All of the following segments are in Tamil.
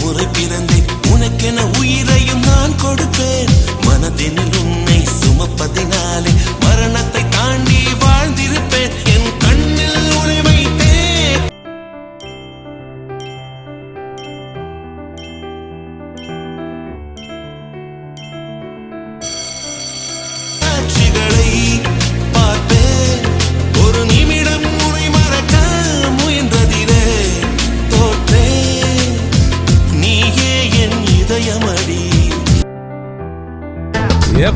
முறை பிறந்தேன் உனக்கென உயிரையும் நான் கொடுப்பேன் மனதினில் உன்னை சுமப்பதினாலே மரணத்தை தாண்டி வாழ்ந்திருப்பேன் என் கண்ணில் உன்னை வைத்தேன் காட்சிகளை பார்த்தேன் ஒரு நிமிடம் உன்னை மறக்க முயன்றதிலே தோற்றேன் நீயே என் இதயமடி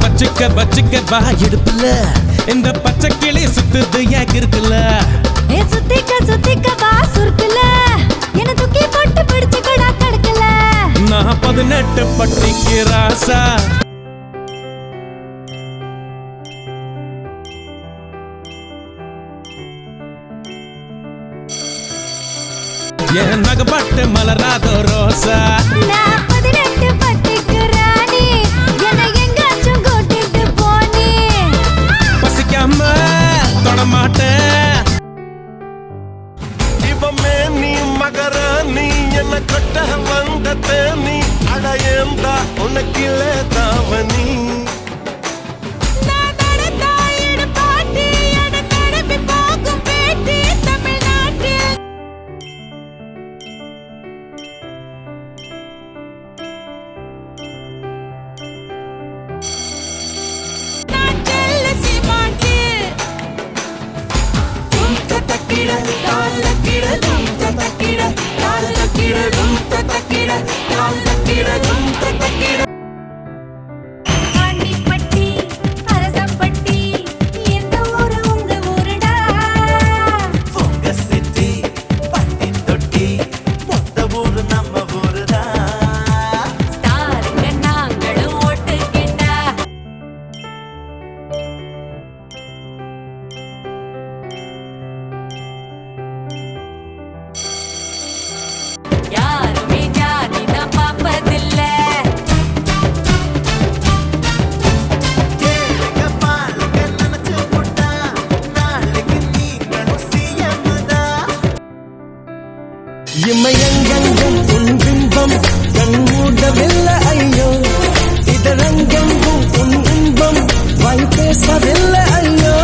வச்சுக்க வச்சுக்க வா எடுப்புல இந்த பச்சை கிளி சுத்துது ஏன் இருக்குல்ல சுத்திக்க சுத்திக்க வா சுருக்குல என்ன தூக்கி போட்டு பிடிச்சுக்கடா கடக்கல நான் 18 பட்டிக்கு ராசா என் நகப்பட்டு மலராதோ ரோசா நான் 18 பட்டிக்கு ராணி என்னை எங்காச்சும் கூட்டிட்டு போனி பசிக்காம தொடமாட்டேன் இவமே நீ மகராணி என்ன கொட்ட வந்த தேனி அடையந்தா உனக்கிலே தாவணி ஆண்டிப்பட்டி அரசம்பட்டி எந்த ஊரு உங்க ஊருடா உங்க சிட்டி பட்டி தொட்டி மொத்த ஊரு நம்ம ஊருதா ஸ்டாருங்க நாங்களும் ஓட்டுக்கிட்டா யாருமே ஜாதி தான் பார்ப்பதில்ல கேளுங்க பாருங்க நினைச்சு போட்டா நாளைக்கு நீங்களும் சிஎம்தா இமையெங்கெங்கும் உன் பிம்பம் கண்மூடவில்லை ஐயோ இதழெங்கெங்கும் உன் இன்பம் வாய் பேசவில்லை ஐயோ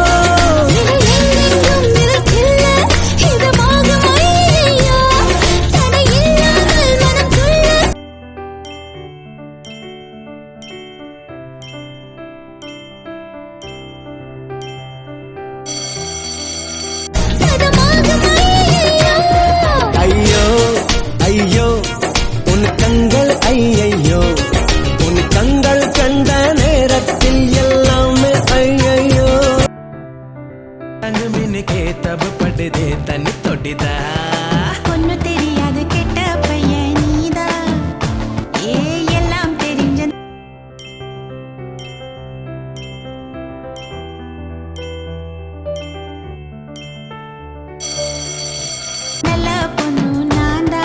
ஐயோ ஐயோ உன் கண்கள் ஐயையோ உன் கண்கள் கண்ட நேரத்தில் எல்லாமே ஐயையோ மின்னுக்கே தப்பு படுதே தண்ணி தொட்டிதா ஒண்ணு தெரியாது கெட்ட பையன் நீதா எல்லாம் தெரிஞ்ச நல்ல பொண்ணு நான்தா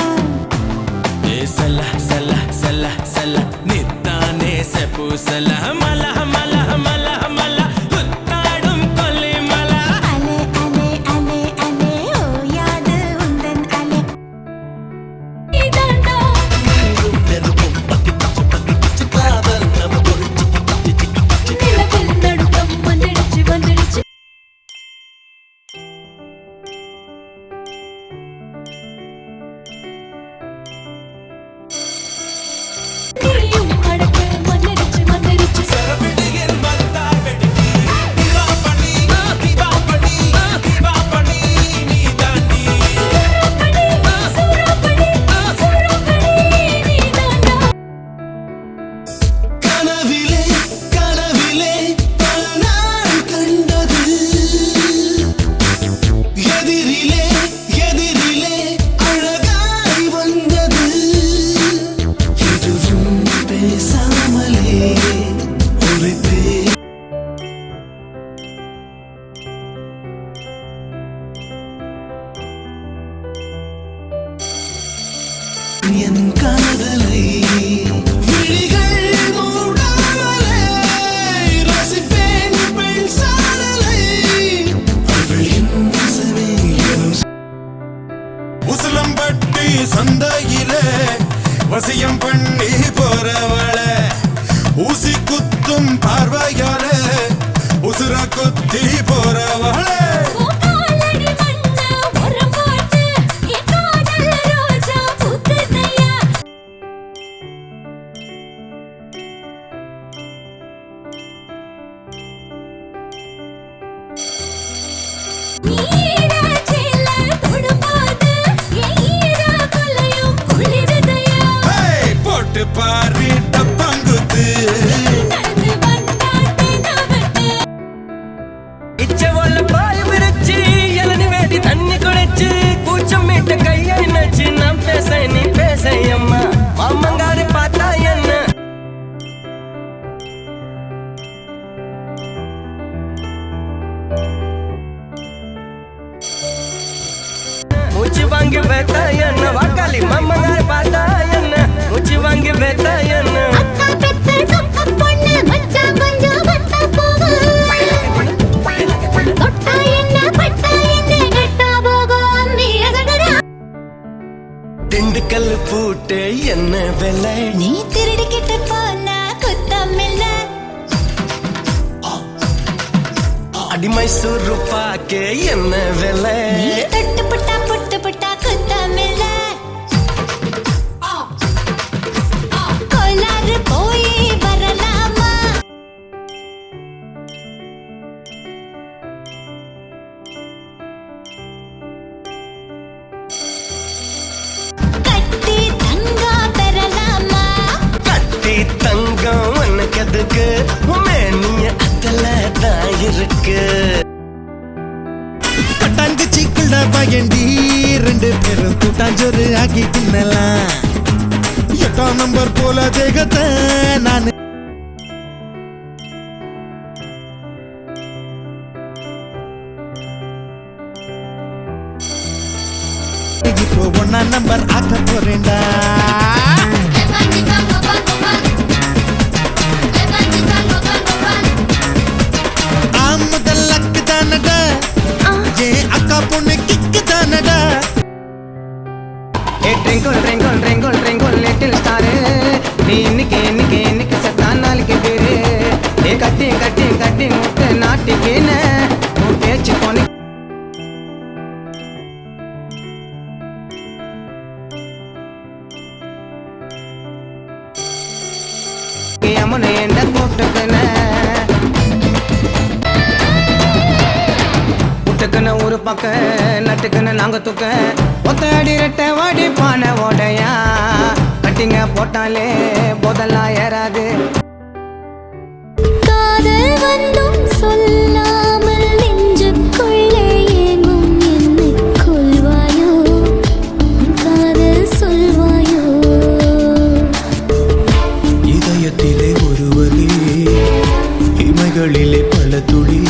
சல சல சல சல நித்தானே செப்பு சல மல மல மல மல புத்தாடும் கொல்லி மல அலே அலே அலே அலே ஓயாது உந்தன் அலே இதாண்டா நிலவில் நடுக்கம் வந்துடுச்சு நீயும் அடக்கு வந்துடுச்சு சரவிடியின் மத்தா வெடிடி திவா பண்ணி நீ தாண்டி சூறாப்படி நீதாண்டா கனவிலே கனவிலே பல நாள் கண்டது எதிரிலே எதிரிலே அழகாய் வந்தது எதுவும் பேசாமலே ஒரு என் காதலை விழிகள் மூடாமலே ரசிப்பேன் பெண் சாடலை அவளின் வசமே எனும் உசிலம்பட்டி சந்தையிலே வசியம் பண்ணி போறவள ஊசி குத்தும் பார்வையால உசுர குத்தி போறவள போட்டு பாரு டப்பாங்குத்து இச்சவல்ல பாய் விரிச்சு இளநி வேடி தண்ணி குடிச்சு கூச்சம் மீட்ட கையை நச்சு நான் பேச நீ பேச அம்மா மாமங்காரி பார்த்தா என்ன மூச்சு வாங்கி பேத்தா என்ன வாக்காளி மாமங்காரி பார்த்தா என்ன மூச்சு வாங்கி பேத்தா என்ன திண்டுக்கல் பூட்டு என்ன வெள்ளை நீ திருடிக்கிட்டு போனா குத்தமில்ல அடிமை சுரு பாக்கே என்ன வெள்ளை நீ தொட்டு புட்டா புட்டு புட்டா குத்தமில்ல கோளாறு போய் வரலாமா கட்டி தங்கம் பெறலாமா கட்டி தங்கம் உனக்கு எதுக்கு மேனிய அத்தல தான் இருக்கு கட்டாங்கு சீக்கிள் பயண்டி ரெண்டு பேரும் கூட்டாஞ்சோறு ஆக்கி தின்னலாம் 8ஆம் நம்பர் போல தேகத்தை நான் இப்போ 1ஆம் நம்பர் ஆக்க போறேன்டா முதல் அக்கு தானடா ஏன் அக்கா பொண்ணு கிக்கு தானடா ஏ ட்ரிங்கோல் ட்ரிங்கோல் ட்ரிங்கோல் ட்ரிங்கோல் லிட்டில் ஸ்டாரு நீ இன்னைக்கு செத்தான் நாளைக்கு பேரு ஏ கட்டி கட்டி கட்டி முட்டை நாட்டிக்கின்னு உன் பேச்சு போனி அம்மனை எந்த கூப்பிட்டுக்குன புட்டுக்குன்னு ஒரு பக்கம் நட்டுக்குன்னு நாங்க தூக்க ஒத்த அடி ரெட்ட வாடி பானை ஓடையா கட்டிங்க போட்டாலே போதெல்லாம் ஏறாது காதல் வந்தும் சொல்லாமல் நெஞ்சுக்குள்ளே ஏங்கும் என்னை கொள்வாயோ காதல் சொல்வாயோ இதயத்திலே ஒரு வலி இமைகளிலே பல துளி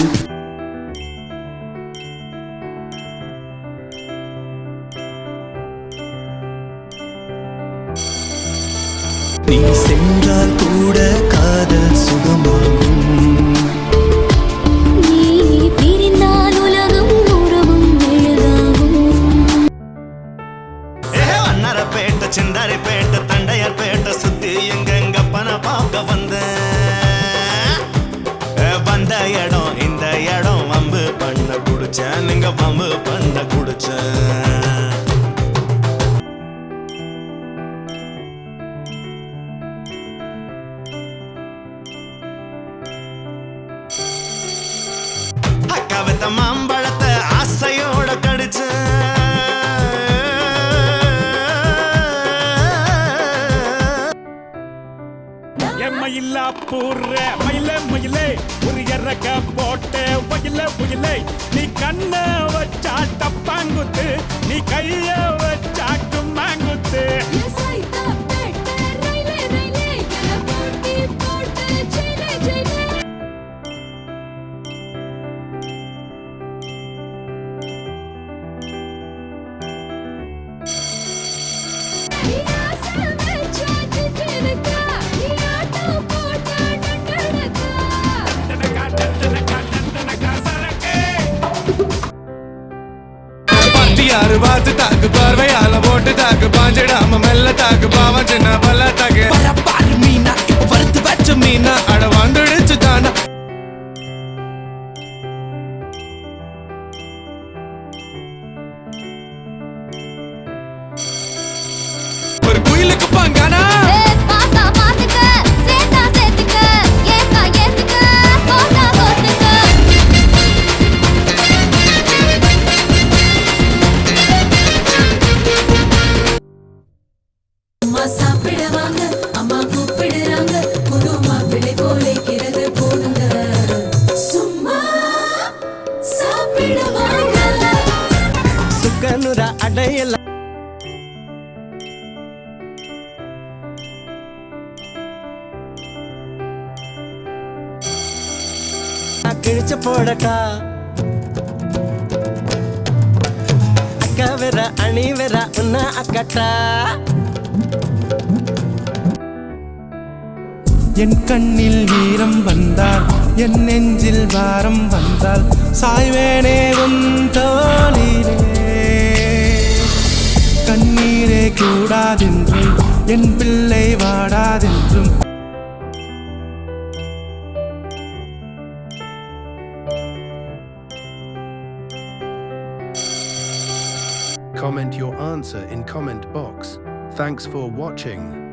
நீ சென்றால் கூட காதல் சுகமாகும் நீ பிரிந்தால் உலகம் உறவும் எழுதாகும் வண்ணாரப்பேட்டை சிந்தாரிப்பேட்டை தண்டையார்பேட்டை சுத்தி எங்கெங்க பண பார்க்க வந்த இடம் இந்த இடம் வம்பு பண்ண குடிச்சேன் நீங்க வம்பு பண்ண குடிச்சேன் அக்காவத்த மாம்பழத்தை ஆசையோட கடிச்சு எம்மையில்லா பூர்ற மயில மயிலே ஒரு இறக்க போட்டு வயில புயலே நீ கண்ண வச்சா டப்பாங்குத்து நீ கைய வச்சா கும்மாங்குத்து யாரு பார்த்து தாக்கு பார்வையால போட்டு தாக்கு பாஞ்சிடாம மெல்ல தாக்கு பாவம் சின்ன பல்ல தாக்கு பாரு மீனா இப்ப வறுத்து வச்ச மீனா அட வந்துடுச்சு தானா ஒரு குயிலுக்கு பாங்கானா பாத்தா பாத்துக்க சேத்தா சேத்துக்க ஏத்தா ஏத்துக்க போட்டா போட்டுக்க அம்மா சாப்பிடுவாங்க அம்மா கூப்பிடுறாங்க புது மாப்பிள்ளை போலைக்கிறது போடுங்க சும்மா சாப்பிடுவாங்க சுக்கனுர அடையல கிழிச்ச போடட்டா அக்கா வேற அணி வேற உன்ன அக்கட்டா என் கண்ணில் வீரம் வந்தால் என் நெஞ்சில் வாரம் வந்தால் சாய்வேனே உன் தோளிலே கண்ணீரே கூடாதென்றும் என் பிள்ளை வாடாதென்றும் Comment your answer in comment box. Thanks for watching.